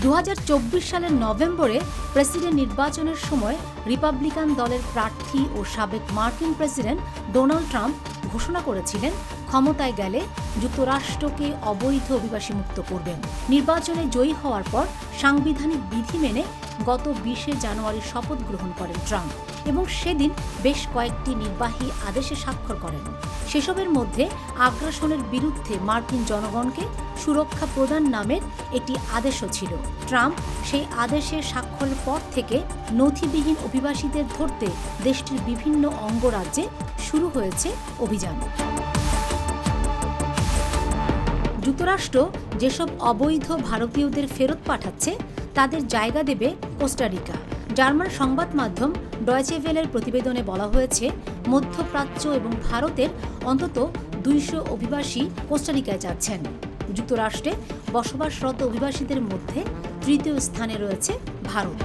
2024 সালের নভেম্বরে প্রেসিডেন্ট নির্বাচনের সময় রিপাবলিকান দলের প্রার্থী ও সাবেক মার্কিন প্রেসিডেন্ট ডোনাল্ড ট্রাম্প ঘোষণা করেছিলেন ক্ষমতায় গেলে যুক্তরাষ্ট্রকে অবৈধ অভিবাসী মুক্ত করবেন। নির্বাচনে জয়ী হওয়ার পর সাংবিধানিক বিধি মেনে গত 20 জানুয়ারি শপথ গ্রহণ করেন ট্রাম্প এবং সেদিন বেশ কয়েকটি নির্বাহী আদেশে স্বাক্ষর করেন। সেসবের মধ্যে আগ্রাসনের বিরুদ্ধে মার্কিন জনগণকে সুরক্ষা প্রদান নামের একটি আদেশও ছিল। ট্রাম্প সেই আদেশে স্বাক্ষরের পর থেকে নথিবিহীন অভিবাসীদের ধরতে দেশটির বিভিন্ন অঙ্গরাজ্যে শুরু হয়েছে অভিযান। যুক্তরাষ্ট্র যেসব অবৈধ ভারতীয়দের ফেরত পাঠাচ্ছে তাদের জায়গা দেবে কোস্টারিকা। জার্মান সংবাদ মাধ্যম ডয়েচে ভেলের প্রতিবেদনে বলা হয়েছে, মধ্যপ্রাচ্য এবং ভারতের অন্তত 200 অভিবাসী কোস্টারিকায় যাচ্ছেন। যুক্তরাষ্ট্রে বসবাসরত অভিবাসীদের মধ্যে তৃতীয় স্থানে রয়েছে ভারত।